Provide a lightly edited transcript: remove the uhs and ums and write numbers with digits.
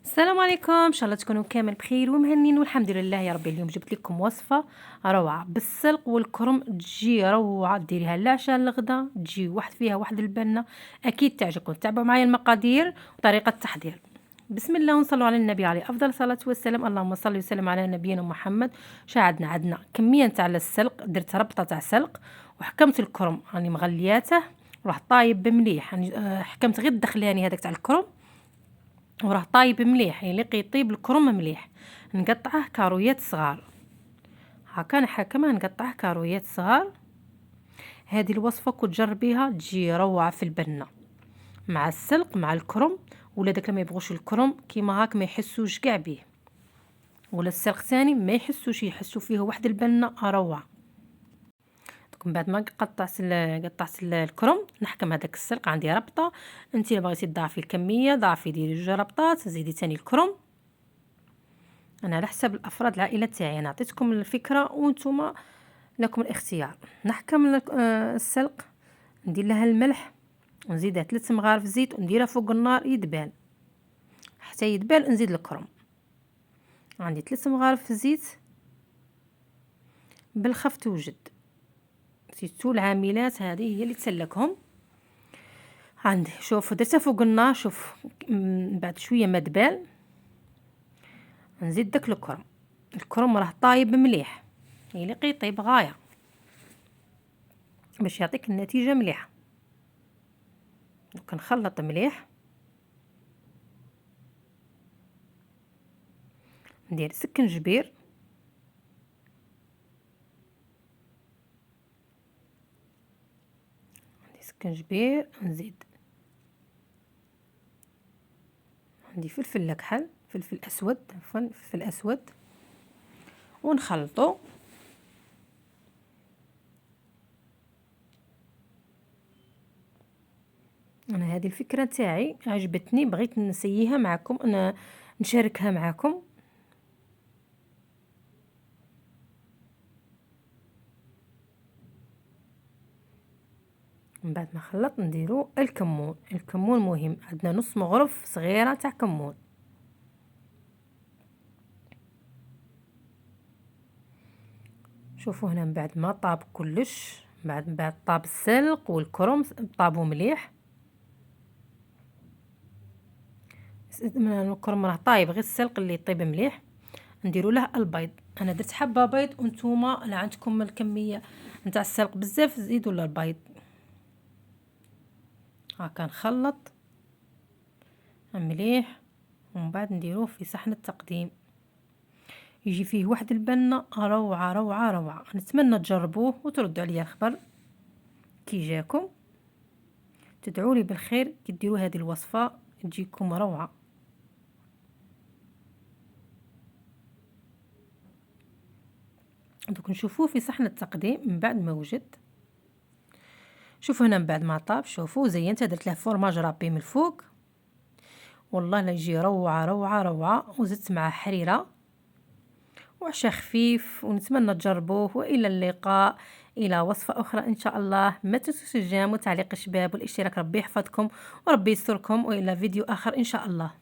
السلام عليكم، ان شاء الله تكونوا كامل بخير ومهنين والحمد لله يا ربي. اليوم جبت لكم وصفه روعه بالسلق والكرم، تجي روعه. ديريها العشاء الغدا، تجي فيها واحد البنه. اكيد تعجبكم. تابعوا معايا المقادير وطريقه التحضير. بسم الله ونصلوا على النبي عليه افضل الصلاه والسلام. اللهم صل وسلم على نبينا محمد. عندنا كميه تاع السلق، درت ربطه تاع سلق وحكمت الكرم راني مغلياته وراح طايب بمليح. حكمت غير الدخلاني هذاك تاع الكرم وراه طايب مليح، يعني يطيب الكرم مليح. نقطعه كارويات صغار هكا، نحكمه نقطعه كارويات صغار. هذه الوصفه كنت جربيها تجي روعه في البنه مع السلق مع الكرم. ولا داك ما يبغوش الكرم كيما هاك ما يحسوش كاع بيه، ولا السلق ثاني ما يحسوا فيه واحد البنه روعه. من بعد ما قطعت الكرم نحكم هذاك السلق. عندي ربطه، انت بغيتي تضاعفي الكميه ضاعفي، ديري 2 ربطات، زيدي ثاني الكرم. انا على حسب الافراد العائله تاعي، انا عطيتكم الفكره وانتم لكم الاختيار. نحكم السلق، ندير لها الملح ونزيدها 3 مغارف زيت ونديرها فوق النار يدبال حتى يدبال. نزيد الكرم، عندي 3 مغارف زيت بالخف توجد. سيتو العاملات هذه هي اللي تسلكهم. عندي شوف درتها فوق النار، شوف بعد شويه ما دبال نزيد داك الكرم راه طايب مليح، يعني يطيب غايه باش يعطيك النتيجه مليحه. كنخلط مليح، ندير سكنجبير، نزيد عندي فلفل اكحل، فلفل اسود، عفوا فلفل اسود، ونخلطو. انا هذه الفكره تاعي عجبتني، بغيت نسيها معكم، انا نشاركها معكم. من بعد ما خلط نديرو الكمون مهم، عندنا نص مغرف صغيره تاع كمون. شوفوا هنا من بعد ما طاب كلش، بعد طاب السلق والكرم طابوا مليح. الكرم راه طايب، غير السلق اللي يطيب مليح. نديرو له البيض، انا درت حبه بيض، وانتوما اللي عندكم الكميه نتاع السلق بزاف زيدوا له البيض. هاكا نخلط مليح ومن بعد نديروه في صحن التقديم. يجي فيه واحد البنه روعه روعه روعه. نتمنى تجربوه وتردوا عليا الخبر كي جاكم. تدعوا لي بالخير كي ديروا هذه الوصفه تجيكم روعه. دوك نشوفوه في صحن التقديم من بعد ما وجد. شوفوا هنا من بعد ما طاب، شوفوا زينت، درت له فورماج رابي من الفوق. والله لا يجي روعه روعه روعه. وزدت معاه حريره وعشاء خفيف. ونتمنى تجربوه، والى اللقاء الى وصفه اخرى ان شاء الله. ما تنسوش الجيم وتعليق الشباب والاشتراك. ربي يحفظكم وربي يستركم، والى فيديو اخر ان شاء الله.